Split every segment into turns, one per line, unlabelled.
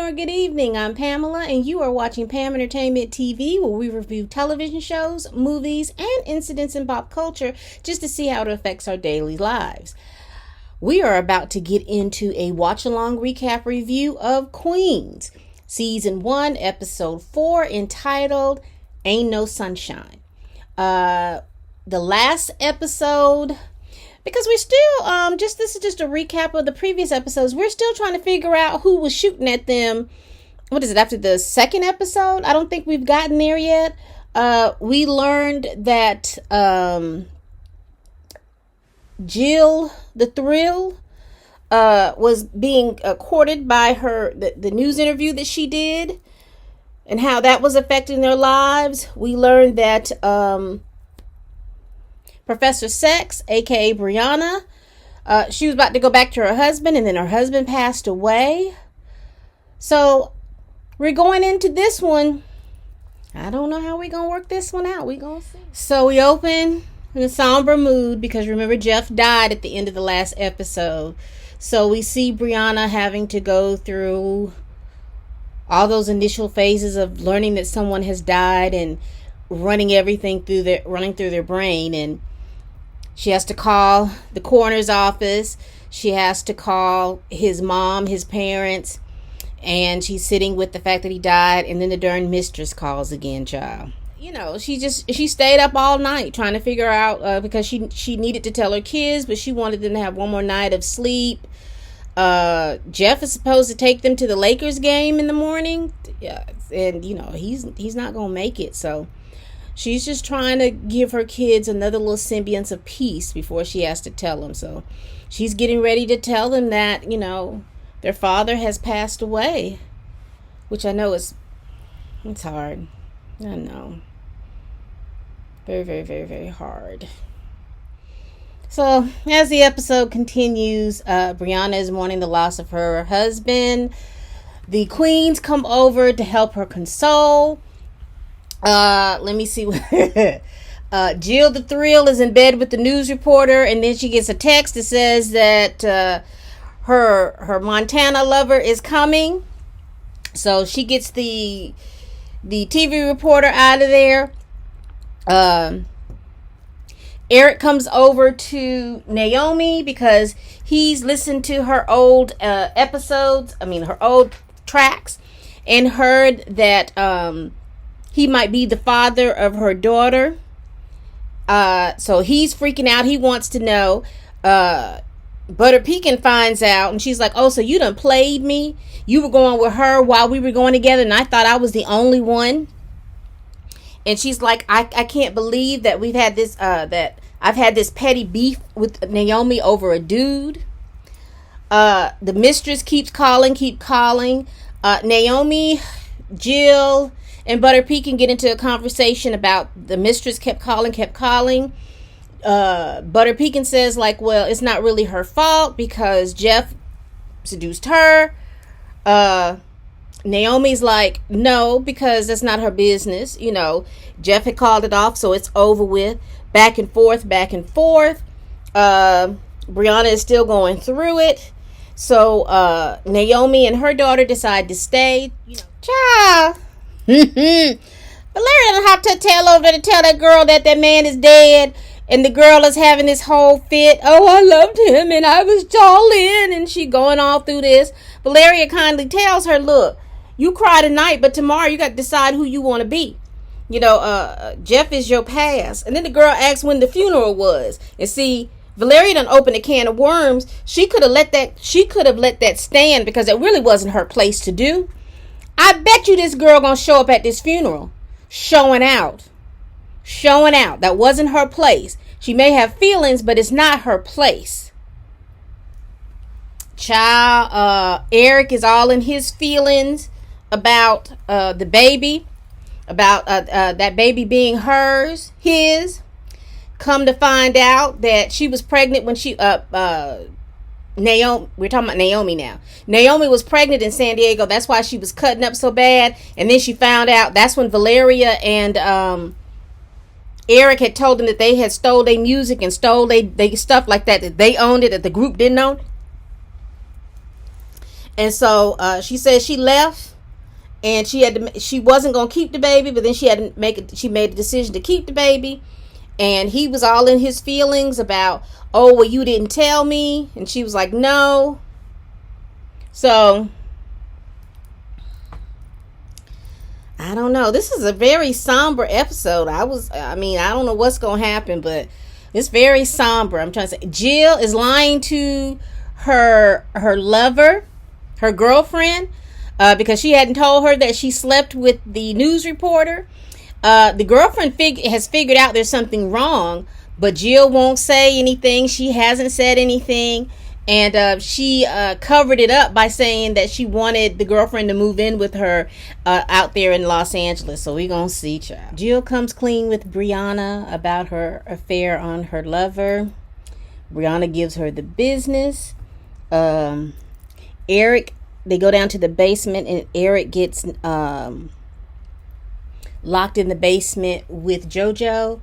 or good evening. I'm Pamela, and you are watching Pam Entertainment TV, where we review television shows, movies, and incidents in pop culture just to see how it affects our daily lives. We are about to get into a watch-along recap review of Queens, Season 1, Episode 4, entitled Ain't No Sunshine. The last episode... Because we're still, this is just a recap of the previous episodes. We're still trying to figure out who was shooting at them. What is it, after the second episode? I don't think we've gotten there yet. We learned that Jill the Thrill was being courted by the news interview that she did, and how that was affecting their lives. We learned that Professor Sex, aka Brianna, she was about to go back to her husband, and then her husband passed away. So we're going into this one. I don't know how we're gonna work this one out. We're gonna see. So we open in a somber mood because remember, Jeff died at the end of the last episode. So we see Brianna having to go through all those initial phases of learning that someone has died and running everything through their brain. And she has to call the coroner's office. She has to call his mom, his parents. And she's sitting with the fact that he died. And then the darn mistress calls again, child. You know, she stayed up all night trying to figure out, because she needed to tell her kids, but she wanted them to have one more night of sleep. Jeff is supposed to take them to the Lakers game in the morning. Yeah, and, you know, he's not going to make it, so... She's just trying to give her kids another little semblance of peace before she has to tell them. So she's getting ready to tell them that, you know, their father has passed away. Which I know it's hard. I know. Very, very, very, very hard. So as the episode continues, Brianna is mourning the loss of her husband. The queens come over to help her console. Let me see. Jill the Thrill is in bed with the news reporter, and then she gets a text that says that her Montana lover is coming. So she gets the TV reporter out of there. Eric comes over to Naomi because he's listened to her old her old tracks, and heard that he might be the father of her daughter. So he's freaking out. He wants to know. Butter Pecan finds out, and she's like, oh, so you done played me? You were going with her while we were going together, and I thought I was the only one. And she's like, I can't believe that we've had this, that I've had this petty beef with Naomi over a dude. The mistress keeps calling. Naomi, Jill, and Butter Pecan get into a conversation about the mistress kept calling. Butter Pecan says, like, well, it's not really her fault because Jeff seduced her. Naomi's like, no, because that's not her business. You know, Jeff had called it off, so it's over with. Back and forth. Brianna is still going through it. So Naomi and her daughter decide to stay. You know, child. But Larry doesn't have to tell over to tell that girl that man is dead, and the girl is having this whole fit. Oh, I loved him and I was all in, and she going all through this. Valeria kindly tells her, look, you cry tonight, but tomorrow you got to decide who you want to be. You know, Jeff is your past. And then the girl asks when the funeral was. And see, Valeria done opened a can of worms. She could have let that stand because it really wasn't her place to do. I bet you this girl gonna show up at this funeral. Showing out. That wasn't her place. She may have feelings, but it's not her place. Child, Eric is all in his feelings about the baby. About that baby being his. Come to find out that she was pregnant when she Naomi, we're talking about Naomi now. Naomi was pregnant in San Diego. That's why she was cutting up so bad. And then she found out. That's when Valeria and Eric had told them that they had stole their music and stole they stuff like that they owned it, that the group didn't own. And so she said she left, and she wasn't gonna keep the baby, but then she made a decision to keep the baby. And he was all in his feelings about, oh, well, you didn't tell me. And she was like, no. So I don't know. This is a very somber episode. I don't know what's going to happen, but it's very somber. I'm trying to say, Jill is lying to her lover, her girlfriend, because she hadn't told her that she slept with the news reporter. The girlfriend has figured out there's something wrong, but Jill won't say anything. She hasn't said anything. And she covered it up by saying that she wanted the girlfriend to move in with her out there in Los Angeles. So we're going to see, child. Jill comes clean with Brianna about her affair on her lover. Brianna gives her the business. Eric, they go down to the basement, and Eric gets locked in the basement with JoJo.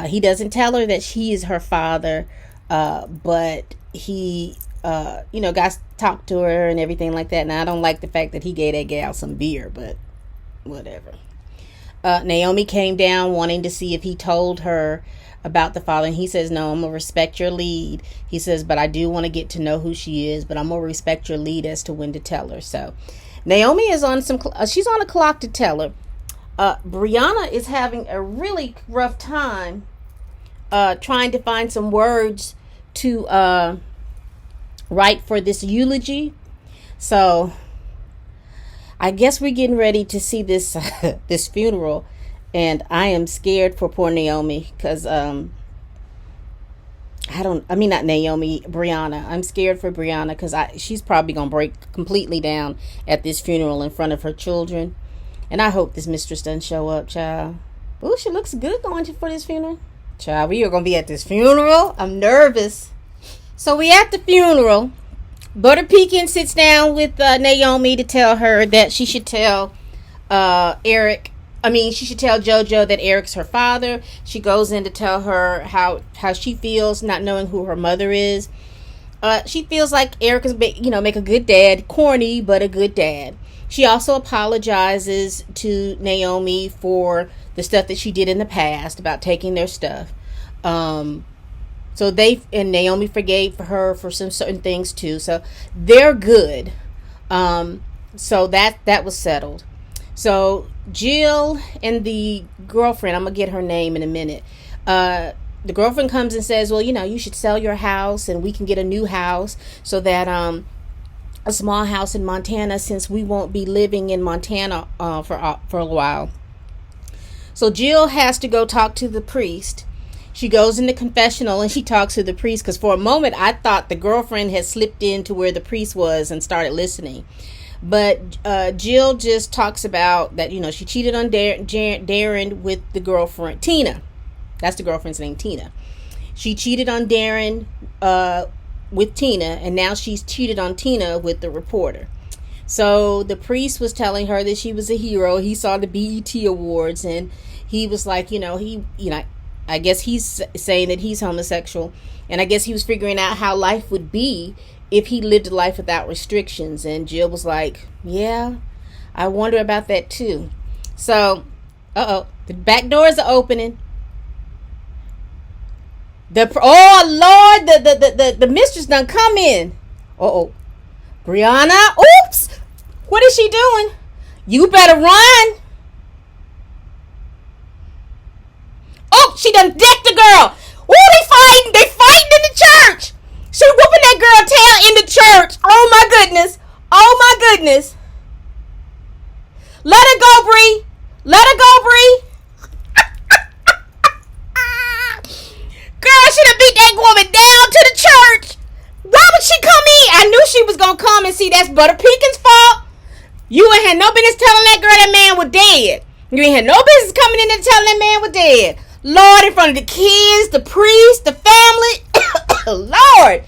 He doesn't tell her that he is her father, but he got to talk to her and everything like that. And I don't like the fact that he gave that gal some beer, but whatever. Naomi came down wanting to see if he told her about the father, and he says, no, I'm gonna respect your lead. He says, but I do want to get to know who she is, but I'm gonna respect your lead as to when to tell her. So Naomi is on she's on a clock to tell her. Brianna is having a really rough time trying to find some words to write for this eulogy. So I guess we're getting ready to see this this funeral, and I am scared for poor Naomi, because not Naomi, Brianna. I'm scared for Brianna because she's probably gonna break completely down at this funeral in front of her children. And I hope this mistress doesn't show up, child. Oh, she looks good going for this funeral. Child, we are going to be at this funeral. I'm nervous. So we at the funeral. Butter Pecan sits down with Naomi to tell her that she should tell she should tell JoJo that Eric's her father. She goes in to tell her how she feels not knowing who her mother is. She feels like Eric is, make a good dad. Corny, but a good dad. She also apologizes to Naomi for the stuff that she did in the past about taking their stuff. So Naomi forgave her for some certain things too. So they're good. So that was settled. So Jill and the girlfriend, I'm going to get her name in a minute. The girlfriend comes and says, well, you should sell your house and we can get a new house so that, a small house in Montana, since we won't be living in Montana for a while. So Jill has to go talk to the priest. She goes in the confessional and she talks to the priest, because for a moment I thought the girlfriend had slipped into where the priest was and started listening. But Jill just talks about that, she cheated on Darren with the girlfriend, Tina. That's the girlfriend's name, Tina. She cheated on Darren with Tina, and now she's cheated on Tina with the reporter. So the priest was telling her that she was a hero. He saw the BET Awards, and he was like, I guess he's saying that he's homosexual, and I guess he was figuring out how life would be if he lived a life without restrictions. And Jill was like, yeah, I wonder about that too. So, the back doors are opening. The mistress done come in. Brianna, oops, what is she doing? You better run. Oh, she done decked the girl. Oh, they fighting in the church. She whooping that girl tail in the church. Oh my goodness. Let her go, Bree. Girl, she done beat that woman down to the church. Why would she come in? I knew she was gonna come and see. That's Butter Pecan's fault. You ain't had no business telling that girl that man was dead. You ain't had no business coming in and telling that man was dead. Lord, in front of the kids, the priest, the family. Lord.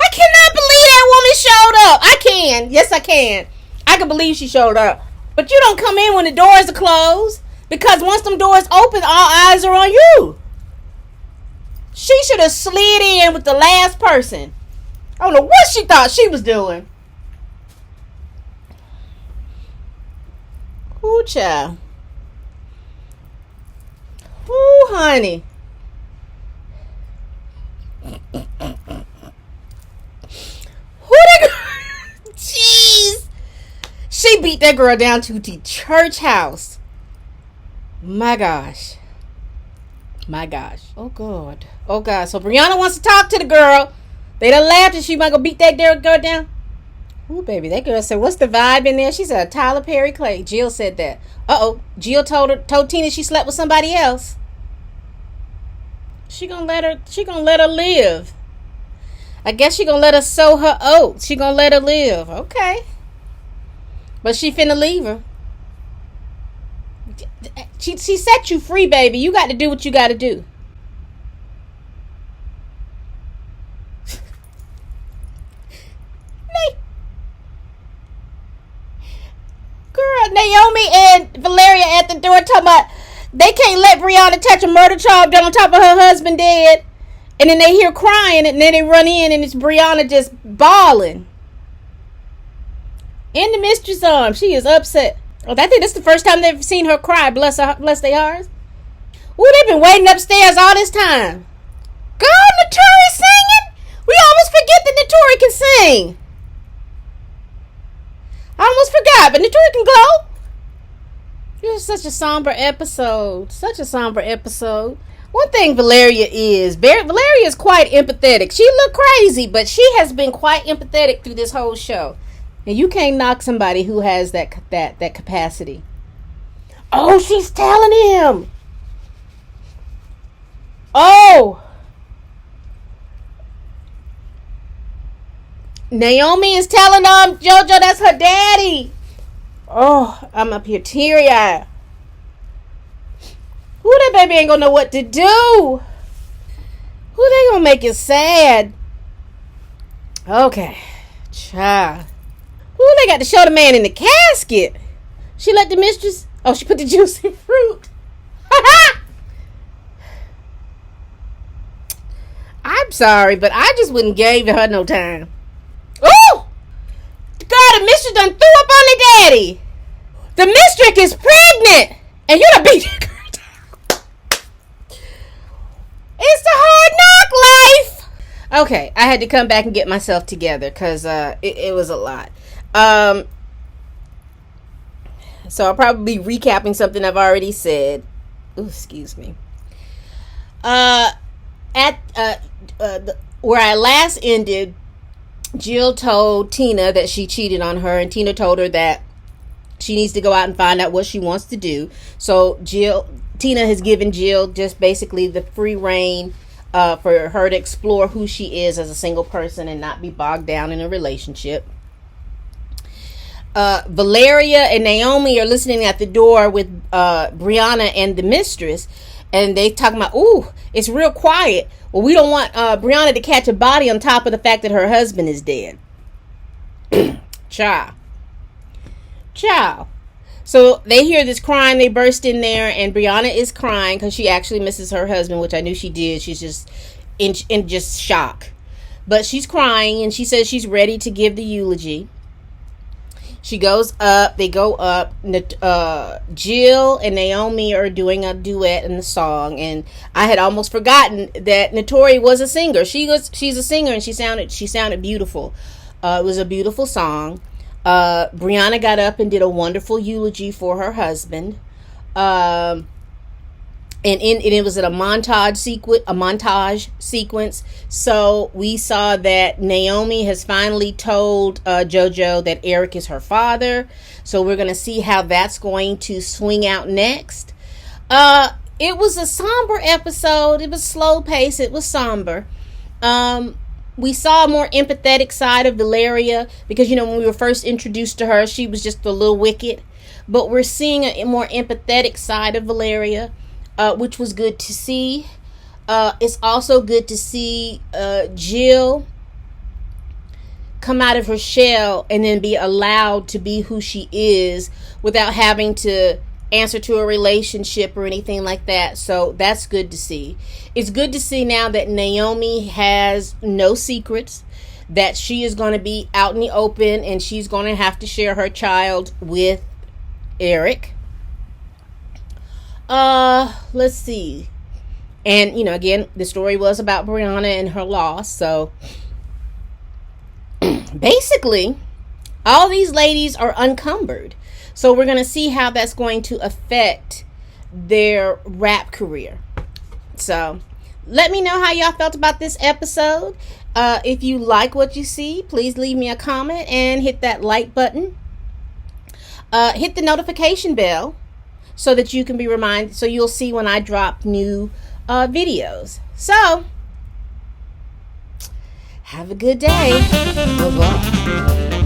I cannot believe that woman showed up. I can. Yes, I can. I can believe she showed up. But you don't come in when the doors are closed. Because once them doors open, all eyes are on you. She should have slid in with the last person. I don't know what she thought she was doing. Ooh, child. Ooh, honey. Who that girl? Jeez. She beat that girl down to the church house. My gosh. My gosh. Oh, God. Oh, God. So, Brianna wants to talk to the girl. They done laughed and she might go beat that girl down. Ooh, baby. That girl said, what's the vibe in there? She said, Tyler Perry Clay. Jill said that. Uh-oh. Jill told Tina she slept with somebody else. She gonna let her live. I guess she gonna let her sow her oats. She gonna let her live. Okay. But she finna leave her. She set you free, baby. You got to do what you got to do. Girl, Naomi and Valeria at the door talking about they can't let Brianna touch a murder charge done on top of her husband dead. And then they hear crying and then they run in and it's Brianna just bawling. In the mistress' arms. She is upset. Oh, I think this is the first time they've seen her cry. Bless their hearts. Ooh, they've been waiting upstairs all this time. God, Notori singing? We almost forget that Notori can sing. I almost forgot, but Notori can go. It was such a somber episode. Such a somber episode. One thing Valeria is quite empathetic. She looked crazy, but she has been quite empathetic through this whole show. And you can't knock somebody who has that capacity. Oh, she's telling him. Oh. Naomi is telling JoJo that's her daddy. Oh, I'm up here teary-eyed. Who that baby ain't gonna know what to do? Who they gonna make it sad? Okay. Child. Who they got to show the man in the casket? She let the mistress... Oh, she put the juicy fruit. I'm sorry, but I just wouldn't give her no time. Oh! God, the mistress done threw up on the daddy. The mistress is pregnant. And you done beat that girl down. It's the hard knock life. Okay, I had to come back and get myself together because it was a lot. So I'll probably be recapping something I've already said. Ooh, excuse me. Where I last ended, Jill told Tina that she cheated on her, and Tina told her that she needs to go out and find out what she wants to do. So Tina has given Jill just basically the free reign for her to explore who she is as a single person and not be bogged down in a relationship. Valeria and Naomi are listening at the door with Brianna and the mistress, and they talking about, ooh, it's real quiet. Well, we don't want Brianna to catch a body on top of the fact that her husband is dead. Ciao. So they hear this crying, they burst in there, and Brianna is crying because she actually misses her husband, which I knew she did. She's just in just shock. But she's crying, and she says she's ready to give the eulogy. She goes up, they go up. Jill and Naomi are doing a duet in the song, and I had almost forgotten that Notori was a singer. She's a singer, and she sounded beautiful. It was a beautiful song. Brianna got up and did a wonderful eulogy for her husband. And it was at a montage sequence. So we saw that Naomi has finally told JoJo that Eric is her father. So we're going to see how that's going to swing out next. It was a somber episode. It was slow paced. It was somber. We saw a more empathetic side of Valeria because, when we were first introduced to her, she was just a little wicked. But we're seeing a more empathetic side of Valeria. Which was good to see. It's also good to see Jill come out of her shell and then be allowed to be who she is without having to answer to a relationship or anything like that. So that's good to see. It's good to see now that Naomi has no secrets, that she is going to be out in the open and she's going to have to share her child with Eric. Let's see. And, you know, again, the story was about Brianna and her loss. So basically, all these ladies are unencumbered. So we're going to see how that's going to affect their rap career. So let me know how y'all felt about this episode. If you like what you see, please leave me a comment and hit that like button. Hit the notification bell so that you can be reminded, so you'll see when I drop new videos. So have a good day. Au revoir.